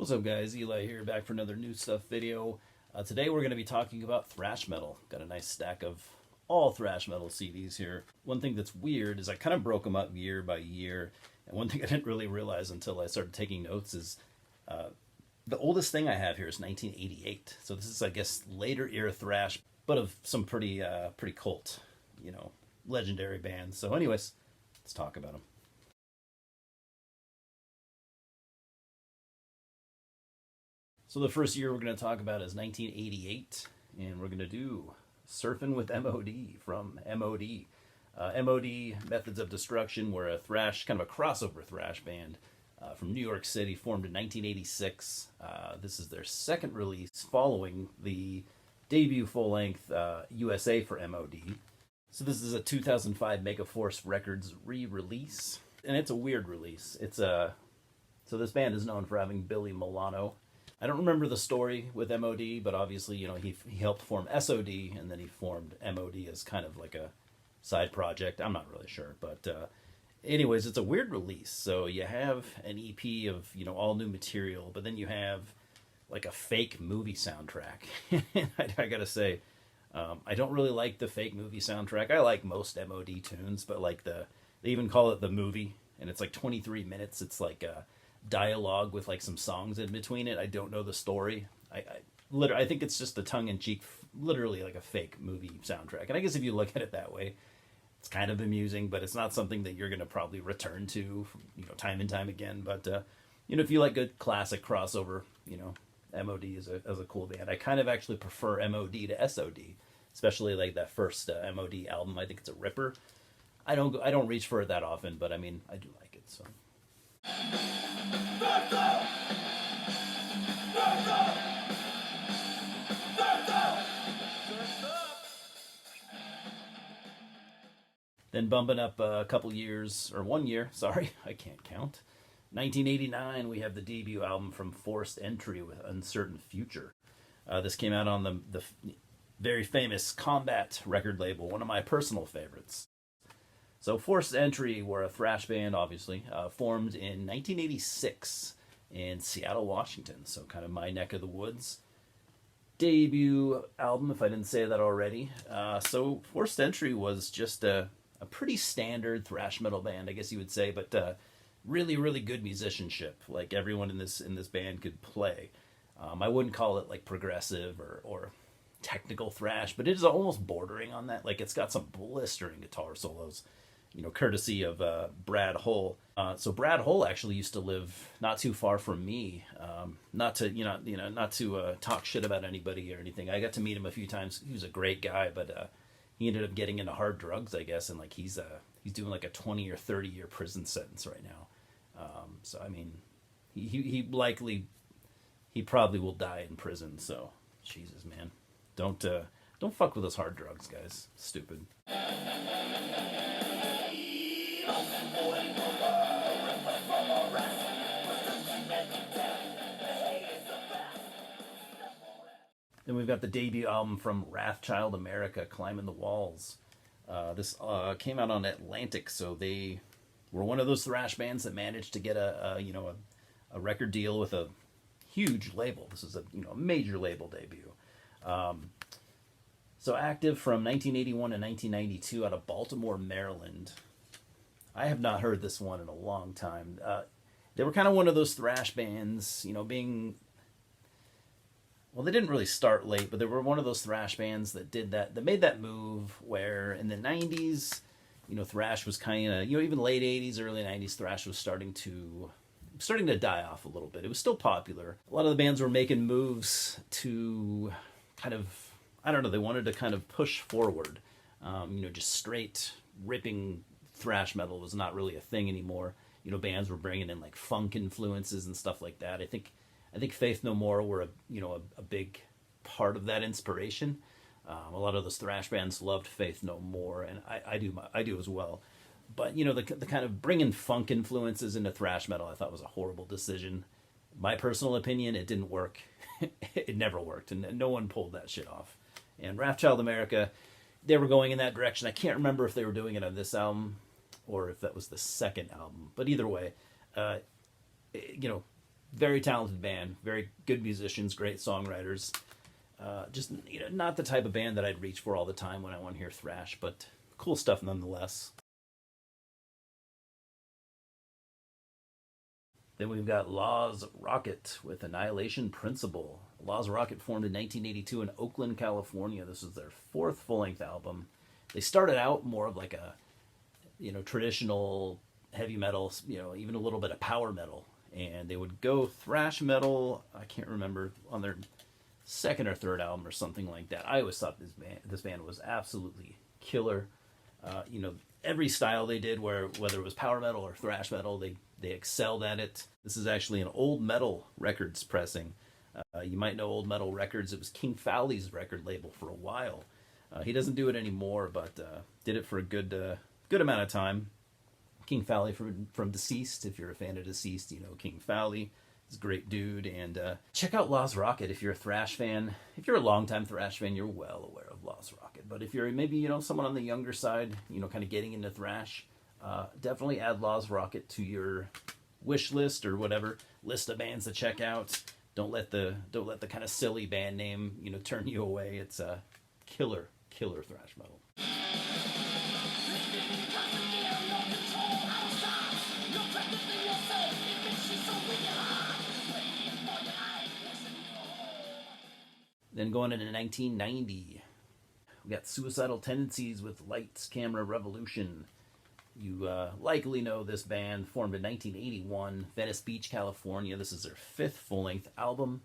What's up guys, Eli here, back for another new stuff video. Today we're going to be talking about thrash metal. Got a nice stack of all thrash metal CDs here. One thing that's weird is I kind of broke them up year by year, and one thing I didn't really realize until I started taking notes is the oldest thing I have here is 1988. So this is, I guess, later era thrash, but of some pretty cult, legendary bands. So anyways, let's talk about them. So the first year we're going to talk about is 1988, and we're going to do Surfin' with MOD from MOD. MOD, Methods of Destruction, were a thrash, kind of a crossover thrash band from New York City, formed in 1986. This is their second release following the debut full-length USA for MOD. So this is a 2005 Megaforce Records re-release, and it's a weird release. So this band is known for having Billy Milano. I don't remember the story with MOD, but obviously, he helped form SOD, and then he formed MOD as kind of like a side project. I'm not really sure, but anyways, it's a weird release. So you have an EP of, all new material, but then you have like a fake movie soundtrack. I gotta say, I don't really like the fake movie soundtrack. I like most MOD tunes, but like they even call it the movie, and it's like 23 minutes. It's like dialogue with like some songs in between it. I don't know the story. I think it's just a tongue-in-cheek, literally like a fake movie soundtrack. And I guess if you look at it that way, it's kind of amusing, but it's not something that you're going to probably return to, time and time again. But if you like good classic crossover, MOD is a cool band. I kind of actually prefer MOD to SOD, especially like that first MOD album. I think it's a ripper. I don't reach for it that often, but I mean, I do like it. So. Then bumping up a couple years, or 1 year, sorry, I can't count. 1989, we have the debut album from Forced Entry with Uncertain Future. This came out on the very famous Combat record label, one of my personal favorites. So Forced Entry were a thrash band, obviously, formed in 1986 in Seattle, Washington, so kind of my neck of the woods. Debut album, if I didn't say that already. So Forced Entry was just a pretty standard thrash metal band, I guess you would say, but really, really good musicianship. Like everyone in this band could play. I wouldn't call it like progressive or technical thrash, but it is almost bordering on that. Like it's got some blistering guitar solos, courtesy of Brad Hull. So Brad Hull actually used to live not too far from me. Not to talk shit about anybody or anything. I got to meet him a few times. He was a great guy, but he ended up getting into hard drugs, I guess, and like he's doing like a 20 or 30 year prison sentence right now. So I mean, he probably will die in prison. So Jesus, man, don't fuck with those hard drugs, guys. Stupid. Then we've got the debut album from Wrathchild America, Climbing the Walls. This came out on Atlantic, so they were one of those thrash bands that managed to get a record deal with a huge label. This is a major label debut. So active from 1981 to 1992 out of Baltimore, Maryland. I have not heard this one in a long time. They were kind of one of those thrash bands, well, they didn't really start late, but they were one of those thrash bands that made that move where in the 90s, thrash was kind of, even late 80s, early 90s, thrash was starting to die off a little bit. It was still popular. A lot of the bands were making moves to kind of, I don't know, they wanted to kind of push forward. Just straight ripping thrash metal was not really a thing anymore. Bands were bringing in like funk influences and stuff like that. I think Faith No More were a big part of that inspiration. A lot of those thrash bands loved Faith No More, and I do as well. But the kind of bringing funk influences into thrash metal, I thought was a horrible decision. My personal opinion, it didn't work. It never worked, and no one pulled that shit off. And Wrathchild America, they were going in that direction. I can't remember if they were doing it on this album or if that was the second album. But either way, very talented band, very good musicians, great songwriters. Just not the type of band that I'd reach for all the time when I want to hear thrash, but cool stuff nonetheless. Then we've got Law's Rocket with Annihilation Principle. Law's Rocket formed in 1982 in Oakland, California. This was their fourth full-length album. They started out more of like a, traditional heavy metal, even a little bit of power metal. And they would go thrash metal, I can't remember, on their second or third album or something like that. I always thought this band was absolutely killer. Every style they did, whether it was power metal or thrash metal, they excelled at it. This is actually an Old Metal Records pressing. You might know Old Metal Records. It was King Fowley's record label for a while. He doesn't do it anymore, but did it for a good amount of time. King Fowley from Deceased. If you're a fan of Deceased, you know King Fowley. He's a great dude. And check out Law's Rocket if you're a thrash fan. If you're a longtime thrash fan, you're well aware of Law's Rocket. But if you're maybe someone on the younger side, kind of getting into thrash, definitely add Law's Rocket to your wish list or whatever list of bands to check out. Don't let the kind of silly band name turn you away. It's a killer thrash metal. Then going into 1990, we got Suicidal Tendencies with Lights, Camera, Revolution. You likely know this band, formed in 1981, Venice Beach, California. This is their fifth full-length album.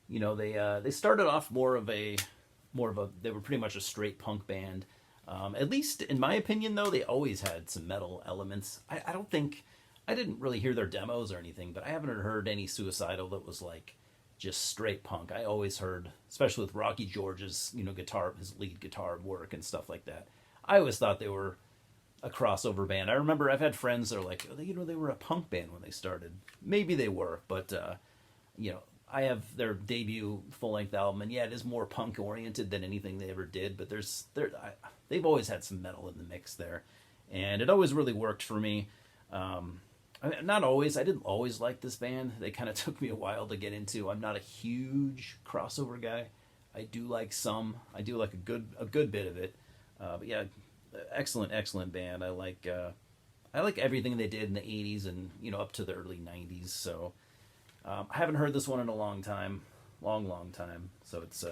They started off more of a they were pretty much a straight punk band. At least in my opinion, though, they always had some metal elements. I didn't really hear their demos or anything, but I haven't heard any Suicidal that was like just straight punk. I always heard, especially with Rocky George's, guitar, his lead guitar work and stuff like that. I always thought they were a crossover band. I remember I've had friends that are like, they were a punk band when they started. Maybe they were, but I have their debut full-length album, and yeah, it is more punk-oriented than anything they ever did, but they've always had some metal in the mix there, and it always really worked for me. Not always. I didn't always like this band. They kind of took me a while to get into. I'm not a huge crossover guy. I do like some. I do like a good bit of it. But yeah, excellent band. I like everything they did in the 80s and up to the early 90s. So I haven't heard this one in a long time, long time. So it's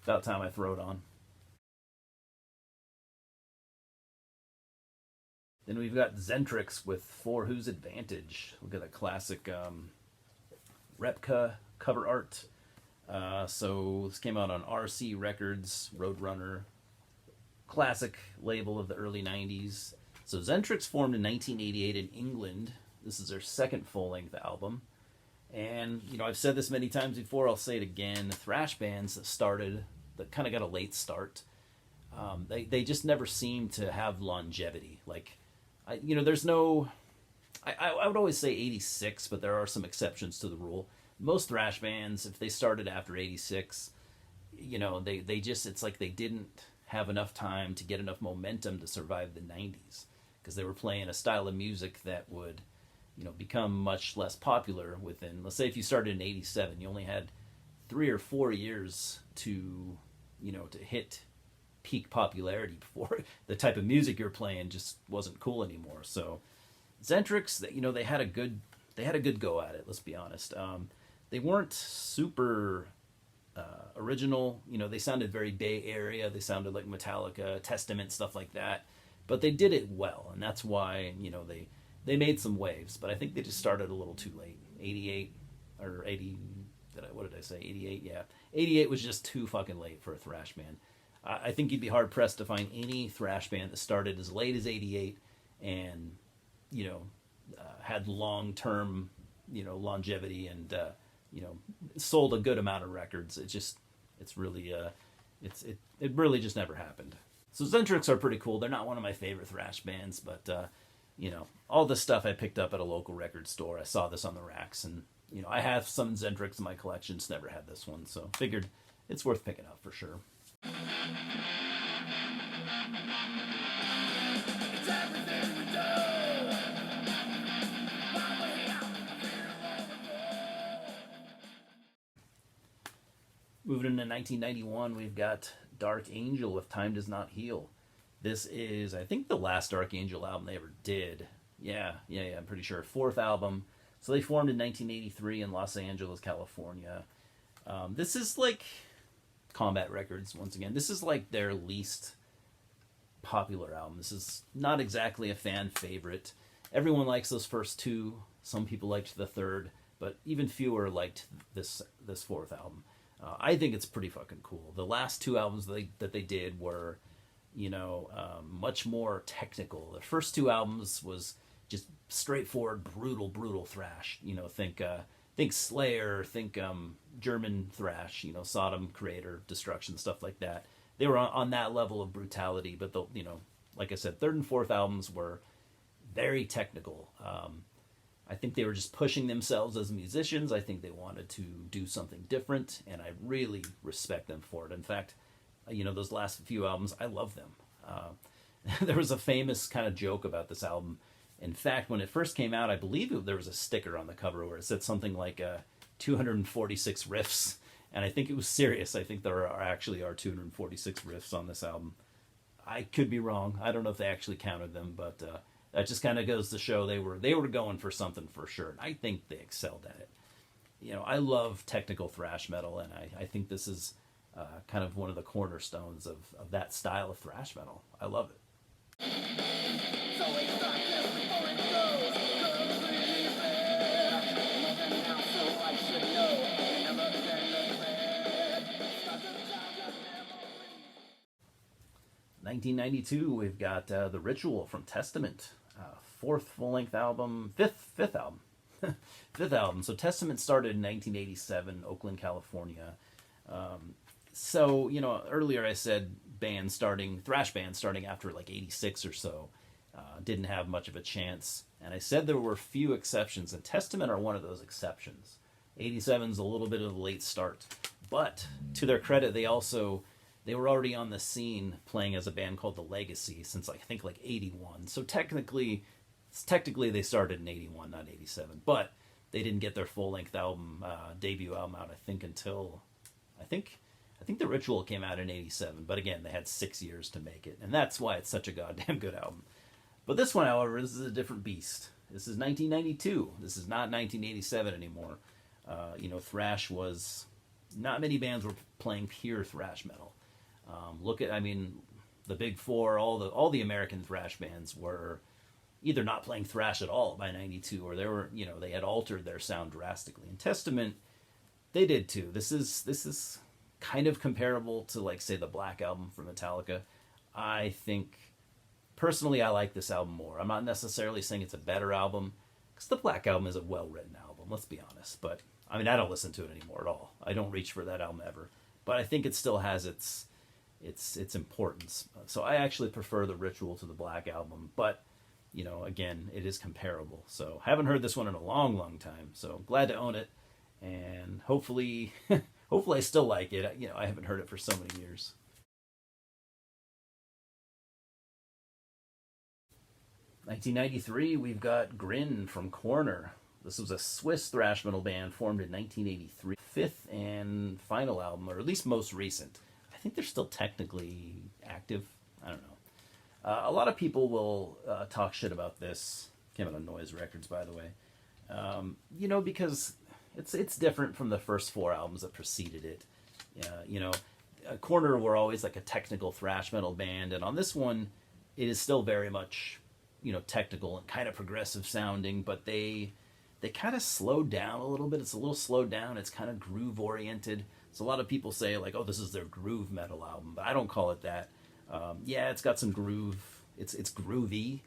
about time I throw it on. Then we've got Zentrix with For Whose Advantage. Look at that classic Repka cover art. So this came out on RC Records, Roadrunner, classic label of the early 90s. So Zentrix formed in 1988 in England. This is their second full-length album. And, I've said this many times before, I'll say it again. Thrash bands that kind of got a late start, they just never seem to have longevity. Like, there's no... I would always say 86, but there are some exceptions to the rule. Most thrash bands, if they started after 86, they just... It's like they didn't have enough time to get enough momentum to survive the 90s. Because they were playing a style of music that would, become much less popular within... Let's say if you started in 87, you only had 3 or 4 years to hit peak popularity before the type of music you're playing just wasn't cool anymore. So Zentrix, they had a good go at it. Let's be honest. They weren't super original. They sounded very Bay Area. They sounded like Metallica, Testament, stuff like that. But they did it well, and that's why they made some waves. But I think they just started a little too late. 88 or 80. What did I say? 88. Yeah, 88 was just too fucking late for a thrash band. I think you'd be hard pressed to find any thrash band that started as late as 88 and, had long-term, longevity and, sold a good amount of records. It really just never happened. So Zentrix are pretty cool. They're not one of my favorite thrash bands, but, all this stuff I picked up at a local record store. I saw this on the racks and, I have some Zentrix in my collection. Just never had this one. So figured it's worth picking up for sure. Moving into 1991, we've got Dark Angel with Time Does Not Heal. This is, I think, the last Dark Angel album they ever did. Yeah, I'm pretty sure. Fourth album. So they formed in 1983 in Los Angeles, California. This is like Combat Records, once again. This is like their least popular album. This is not exactly a fan favorite. Everyone likes those first two. Some people liked the third, but even fewer liked this fourth album. I think it's pretty fucking cool. The last two albums that they did were, much more technical. The first two albums was just straightforward, brutal thrash. Think Slayer, think German thrash. Sodom, Creator, Destruction, stuff like that. They were on that level of brutality, but like I said, third and fourth albums were very technical. I think they were just pushing themselves as musicians. I think they wanted to do something different, and I really respect them for it. In fact, those last few albums, I love them. There was a famous kind of joke about this album. In fact, when it first came out, I believe there was a sticker on the cover where it said something like 246 riffs, and I think it was serious. I think there are 246 riffs on this album. I could be wrong. I don't know if they actually counted them, but that just kind of goes to show they were going for something for sure. And I think they excelled at it. I love technical thrash metal, and I think this is kind of one of the cornerstones of that style of thrash metal. I love it. In 1992, we've got The Ritual from Testament, fourth full-length album, fifth album. Fifth album. So Testament started in 1987, Oakland, California. Earlier I said thrash bands starting after like 86 or so, didn't have much of a chance. And I said there were few exceptions, and Testament are one of those exceptions. 87's a little bit of a late start. But to their credit, they were already on the scene playing as a band called The Legacy since I think like 81. So technically they started in 81, not 87. But they didn't get their full-length album, debut album out, I think, until, I think The Ritual came out in 87. But again, they had 6 years to make it. And that's why it's such a goddamn good album. But this one, however, this is a different beast. This is 1992. This is not 1987 anymore. Thrash was... Not many bands were playing pure thrash metal. The big four, all the American thrash bands were either not playing thrash at all by 92, or they had altered their sound drastically. And Testament, they did too. This is kind of comparable to, like, say, the Black Album from Metallica. I think, personally, I like this album more. I'm not necessarily saying it's a better album, because the Black Album is a well-written album, let's be honest. But, I don't listen to it anymore at all. I don't reach for that album ever. But I think it still has its importance. So I actually prefer The Ritual to the Black Album, but again, it is comparable. So haven't heard this one in a long time, so glad to own it, and hopefully I still like it. I haven't heard it for so many years. In 1993, we've got Grin from Corner. This was a Swiss thrash metal band formed in 1983. Fifth and final album, or at least most recent. I think they're still technically active. I don't know. A lot of people will talk shit about this. Came out on Noise Records, by the way. Because it's different from the first four albums that preceded it. Corner were always like a technical thrash metal band, and on this one, it is still very much, technical and kind of progressive sounding, but they kind of slowed down a little bit. It's a little slowed down. It's kind of groove oriented. So a lot of people say, like, oh, this is their groove metal album, but I don't call it that. It's got some groove. It's groovy,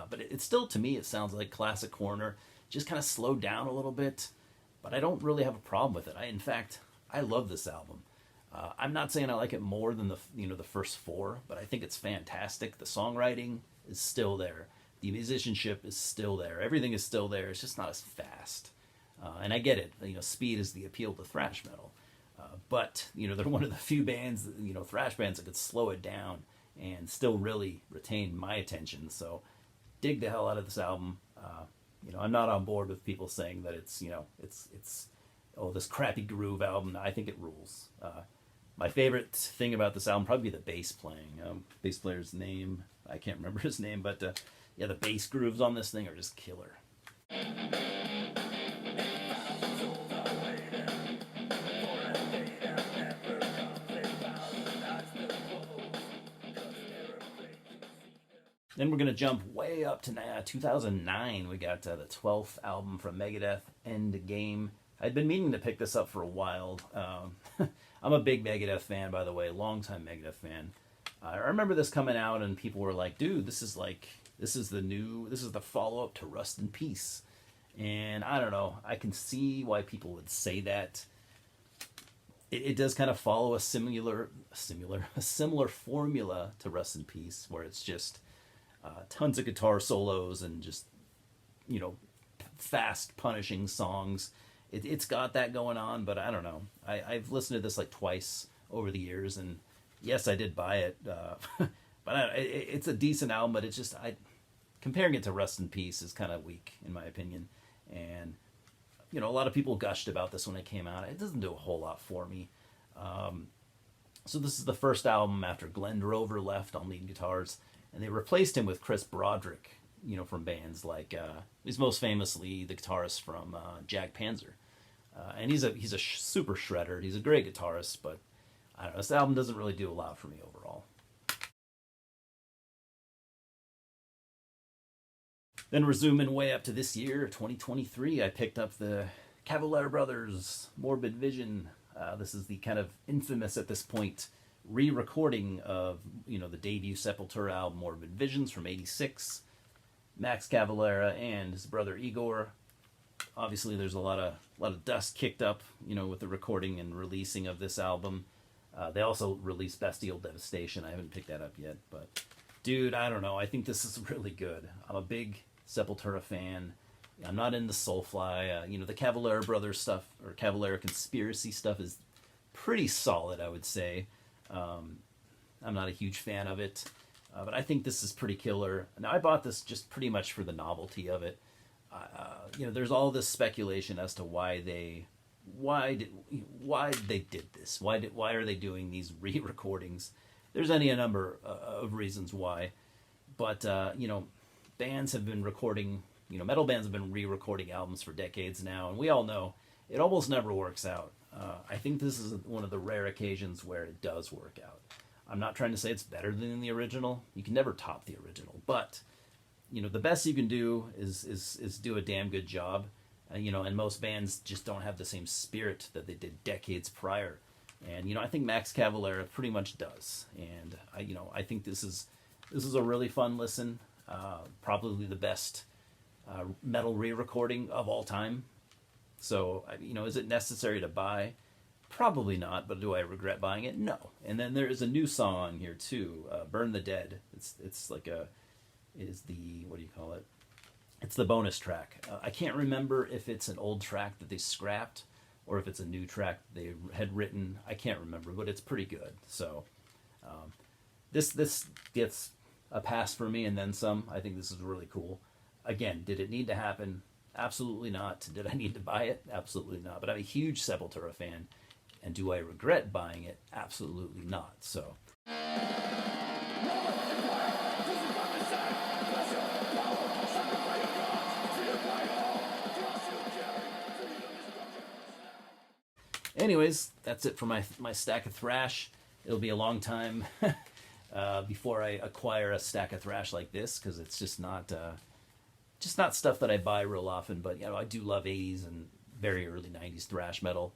but it's still, to me, it sounds like classic Corner. Just kind of slowed down a little bit, but I don't really have a problem with it. In fact, I love this album. I'm not saying I like it more than the first four, but I think it's fantastic. The songwriting is still there. The musicianship is still there. Everything is still there. It's just not as fast. And I get it. Speed is the appeal to thrash metal. But they're one of the few bands, thrash bands that could slow it down and still really retain my attention. So dig the hell out of this album. I'm not on board with people saying that it's oh, this crappy groove album. I think it rules. My favorite thing about this album probably the bass playing. Bass player's name, I can't remember his name, but yeah, the bass grooves on this thing are just killer. Then we're going to jump way up to 2009. We got the 12th album from Megadeth, End Game. I'd been meaning to pick this up for a while. I'm a big Megadeth fan, by the way, longtime Megadeth fan. I remember this coming out and people were like, dude, this is the follow-up to Rust in Peace. And I don't know, I can see why people would say that. It does kind of follow a similar formula to Rust in Peace, where it's just tons of guitar solos and just, fast, punishing songs. It's got that going on, but I don't know. I've listened to this like twice over the years, and yes, I did buy it. But it's a decent album, but it's just, comparing it to Rust in Peace is kind of weak, in my opinion. And, a lot of people gushed about this when it came out. It doesn't do a whole lot for me. So this is the first album after Glenn Drover left on lead guitars, and they replaced him with Chris Broderick, from bands like, he's most famously the guitarist from Jag Panzer. And he's a super shredder. He's a great guitarist, but I don't know, this album doesn't really do a lot for me overall. Then we're zooming way up to this year, 2023. I picked up the Cavalier Brothers Morbid Vision. This is the kind of infamous at this point re-recording of the debut Sepultura album Morbid Visions from '86. Max Cavalera and his brother Igor. Obviously, there's a lot of dust kicked up, with the recording and releasing of this album. They also released Bestial Devastation. I haven't picked that up yet, but dude, I don't know. I think this is really good. I'm a big Sepultura fan. I'm not into Soulfly. The Cavalera Brothers stuff, or Cavalera Conspiracy stuff, is pretty solid, I would say. I'm not a huge fan of it, but I think this is pretty killer. Now, I bought this just pretty much for the novelty of it. There's all this speculation as to why they did this. Why are they doing these re-recordings? There's a number of reasons why, but bands have been recording. Metal bands have been re-recording albums for decades now, and we all know it almost never works out. I think this is one of the rare occasions where it does work out. I'm not trying to say it's better than the original. You can never top the original, but the best you can do is do a damn good job. And most bands just don't have the same spirit that they did decades prior. And I think Max Cavalera pretty much does. And I think this is a really fun listen. Probably the best metal re-recording of all time. So is it necessary to buy? Probably not. But do I regret buying it? No. And then there is a new song on here too, "Burn the Dead." It's like what do you call it? It's the bonus track. I can't remember if it's an old track that they scrapped or if it's a new track they had written. I can't remember, but it's pretty good. So this gets a pass for me and then some. I think this is really cool. Again, did it need to happen? Absolutely not. Did I need to buy it? Absolutely not. But I'm a huge Sepultura fan, and do I regret buying it? Absolutely not. So. Anyways, that's it for my stack of Thrash. It'll be a long time before I acquire a stack of Thrash like this, because it's just not stuff that I buy real often. But I do love '80s and very early '90s thrash metal.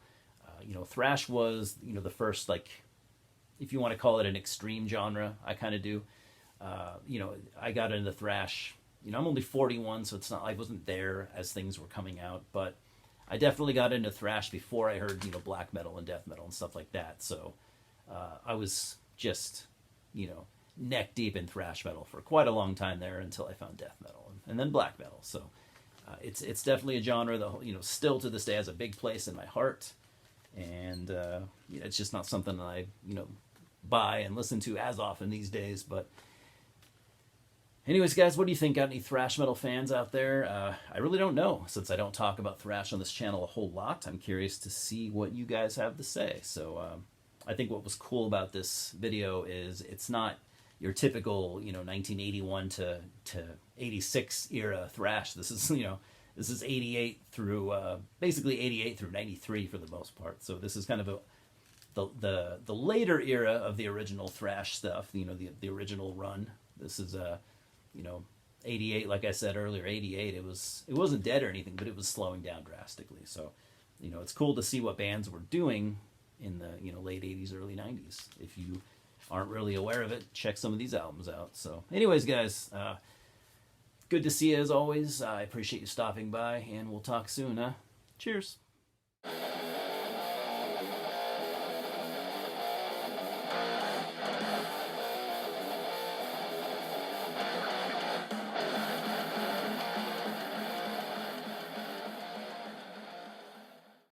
Thrash was the first, like, if you want to call it an extreme genre, I kind of do. I got into thrash. I'm only 41, so it's not, I wasn't there as things were coming out, but I definitely got into thrash before I heard, black metal and death metal and stuff like that. So I was just, neck deep in thrash metal for quite a long time there until I found death metal and then black metal. So it's definitely a genre that, still to this day has a big place in my heart. And it's just not something that I, buy and listen to as often these days. But Anyways, guys, what do you think? Got any thrash metal fans out there? I really don't know, since I don't talk about thrash on this channel a whole lot. I'm curious to see what you guys have to say. So I think what was cool about this video is it's not your typical, 1981 to 86 era thrash. This is, this is 88 through, basically 88 through 93 for the most part. So this is kind of the later era of the original thrash stuff, the original run. This is 88, like I said earlier, 88, it wasn't dead or anything, but it was slowing down drastically. So, it's cool to see what bands were doing in the, late 80s, early 90s. If you aren't really aware of it, check some of these albums out. So anyways, guys, good to see you as always. I appreciate you stopping by, and we'll talk soon, huh? Cheers.